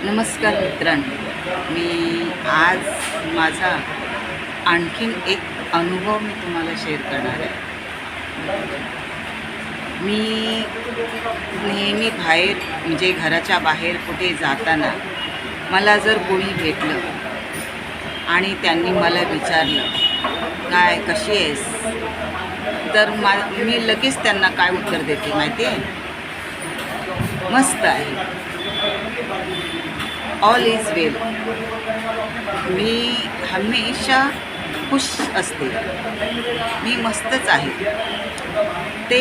नमस्कार मित्रांनो, मी आज माझा आणखीन एक अनुभव तुम्हाला शेअर करणार आहे. मी नेहमी बाहेर म्हणजे घराच्या बाहेर कुठे जाताना मला जर कोणी भेटलं आणि त्यांनी मला विचारलं, काय कशी आहेस, तर मी लगेच त्यांना काय उत्तर देते माहिती आहे? मस्त आहे, ऑल इज वेल. मी हमेशा खुश असते, मी मस्तच आहे. ते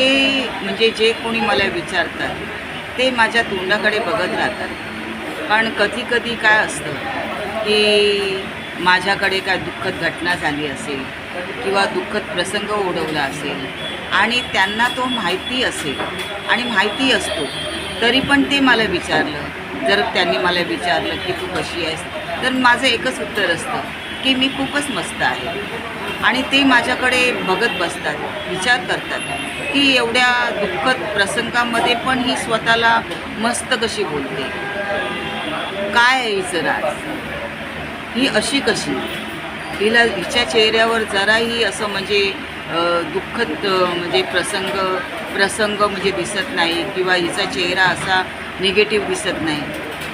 म्हणजे जे कोणी मला विचारतात ते माझ्या तोंडाकडे बघत राहतात. कारण कधी काय असतं की माझ्याकडे काय दुःखद घटना झाली असेल किंवा दुःखद प्रसंग ओढवला असेल आणि त्यांना तो माहिती असेल आणि माहिती असतो, तरी पण ते मला विचारलं. जर त्यांनी मला विचारलं की तू कशी आहेस, तर माझं एकच उत्तर असतं की मी खूपच मस्त आहे. आणि ते माझ्याकडे बघत बसतात, विचार करतात की एवढ्या दुःखद प्रसंगामध्ये पण ही स्वतःला मस्त कशी बोलते, काय आहे हिचं राज, ही अशी कशी, हिच्या चेहऱ्यावर जराही असं म्हणजे दुःखद म्हणजे प्रसंग म्हणजे दिसत नाही किंवा हिचा चेहरा असा निगेटिव्ह दिसत नाही.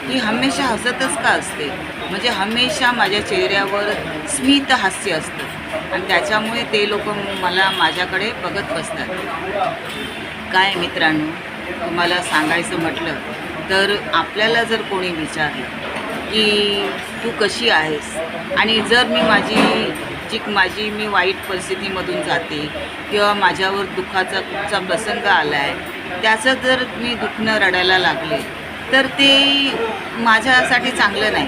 ही हमेशा हसतच का असते, म्हणजे हमेशा माझ्या चेहऱ्यावर स्मित हास्य असतं आणि त्याच्यामुळे ते लोक मला माझ्याकडे बघत बसतात. काय मित्रांनो, तुम्हाला सांगायचं म्हटलं तर आपल्याला जर कोणी विचारलं की तू कशी आहेस, आणि जर मी वाईट परिस्थितीमधून जाते किंवा माझ्यावर दुःखाचा प्रसंग आला आहे, त्याचं जर मी दुखणं रडायला लागले तर ते माझ्यासाठी चांगलं नाही.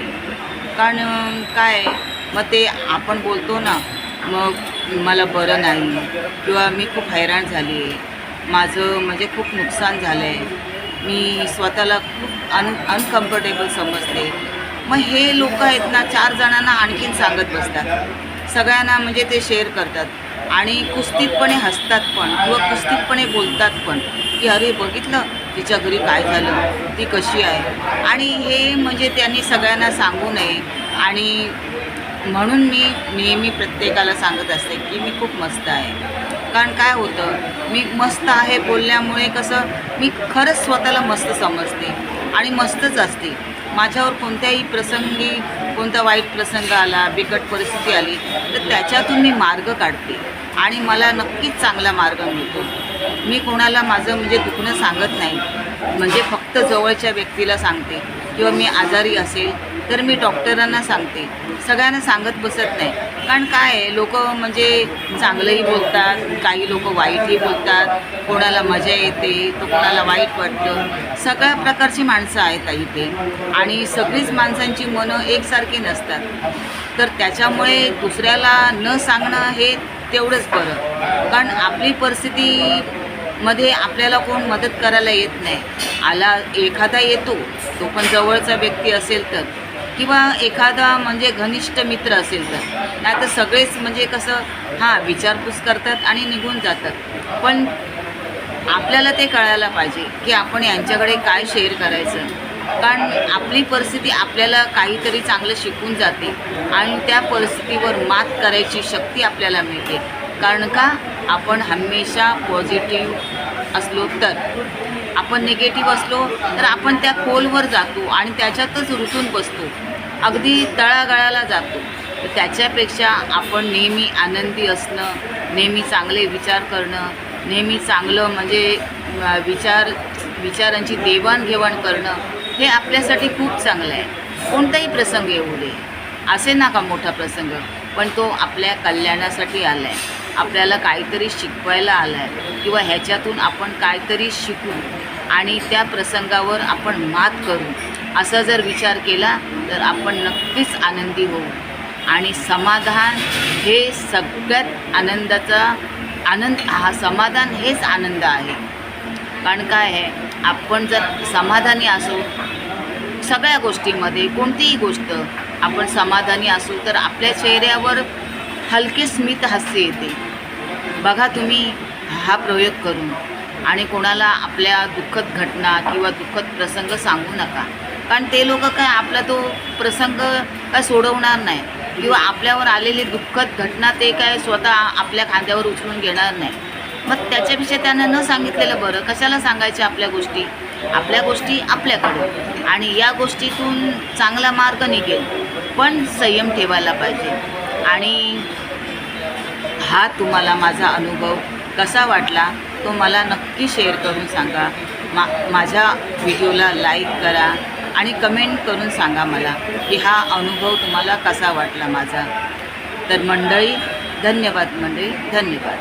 कारण काय, मग ते आपण बोलतो ना, मग मला बरं नाही किंवा मी खूप हैराण झाली आहे, माझं म्हणजे खूप नुकसान झालं आहे, मी स्वतःला खूप अनकम्फर्टेबल समजते. मग हे लोक आहेत ना, 4 जणांना आणखीन सांगत बसतात, सगळ्यांना म्हणजे ते शेअर करतात आणि कुस्तीतपणे हसतात पण किंवा कुस्तीतपणे बोलतात पण की अरे बघितलं तिच्या घरी काय झालं, ती कशी आहे. आणि हे म्हणजे त्यांनी सगळ्यांना सांगू नये. आणि म्हणून मी नेहमी प्रत्येकाला सांगत असते की मी खूप मस्त आहे. कारण काय होतं, मी मस्त आहे बोलल्यामुळे कसं मी खरंच स्वतःला मस्त समजते आणि मस्तच असते. माझ्यावर कोणत्याही प्रसंगी कोणता वाईट प्रसंग आला, बिकट परिस्थिती आली, तर त्याच्यातून मी मार्ग काढते आणि मला नक्कीच चांगला मार्ग मिळतो. मी कोणाला माझं म्हणजे दुखणं सांगत नाही, म्हणजे फक्त जवळच्या व्यक्तीला सांगते किंवा मी आजारी असेल तर मी डॉक्टरांना सांगते, सगळ्यांना सांगत बसत नाही. कारण काय आहे, लोक म्हणजे चांगलंही बोलतात, काही लोक वाईटही बोलतात, कोणाला मजा येते तर कोणाला वाईट वाटतं. सगळ्या प्रकारची माणसं आहेत इथे आणि सगळीच माणसांची मनं एकसारखी नसतात. तर त्याच्यामुळे दुसऱ्याला न सांगणं हे तेवढंच बरं. कारण आपली परिस्थितीमध्ये आपल्याला कोण मदत करायला येत नाही. एखादा येतो, तो पण जवळचा व्यक्ती असेल तर, किंवा एखादा म्हणजे घनिष्ठ मित्र असेल तर, नाही तर सगळेच म्हणजे कसं विचारपूस करतात आणि निघून जातात. पण आपल्याला ते कळायला पाहिजे की आपण यांच्याकडे काय शेअर करायचं. कारण आपली परिस्थिती आपल्याला काहीतरी चांगलं शिकून जाते आणि त्या परिस्थितीवर मात करायची शक्ती आपल्याला मिळते. कारण का, आपण हमेशा पॉझिटिव्ह असलो तर. आपण निगेटिव्ह असलो तर आपण त्या खोलवर जातो आणि त्याच्यातच रुतून बसतो, अगदी तळागाळाला जातो. तर त्याच्यापेक्षा आपण नेहमी आनंदी असणं, नेहमी चांगले विचार करणं, नेहमी चांगलं म्हणजे विचारांची देवाणघेवाण करणं, हे आपल्यासाठी खूप चांगलं आहे. कोणताही प्रसंग येऊ दे, असे ना का मोठा प्रसंग, पण तो आपल्या कल्याणासाठी आला आहे, आपल्याला काहीतरी शिकवायला आला आहे किंवा ह्याच्यातून आपण काहीतरी शिकू आणि त्या प्रसंगावर आपण मात करू, असा जर विचार केला तर आपण नक्कीच आनंदी होऊ. आणि समाधान हे सगळ्यात समाधान हेच आनंद आहे. कारण काय आहे, आपण जर समाधानी असू सगळ्या गोष्टीमध्ये, कोणतीही गोष्ट आपण समाधानी असू तर आपल्या चेहऱ्यावर हलके स्मित हास्य येते. बघा तुम्ही हा प्रयोग करून. आणि कोणाला आपल्या दुःखद घटना किंवा दुःखद प्रसंग सांगू नका. कारण ते लोक काय आपला तो प्रसंग काय सोडवणार नाही किंवा आपल्यावर आलेली दुःखद घटना ते काय स्वतः आपल्या खांद्यावर उचलून घेणार नाही. मग त्याच्यापेक्षा त्यांना न सांगितलेलं बरं. कशाला सांगायच्या आपल्या गोष्टी आपल्याकडे, आणि या गोष्टीतून चांगला मार्ग निघेल, पण संयम ठेवायला पाहिजे. आणि हा तुम्हाला माझा अनुभव कसा वाटला तो मला नक्की शेअर करून सांगा. माझ्या व्हिडिओला लाईक करा आणि कमेंट करून सांगा मला की हा अनुभव तुम्हाला कसा वाटला माझा. तर मंडळी, धन्यवाद मंडळी, धन्यवाद.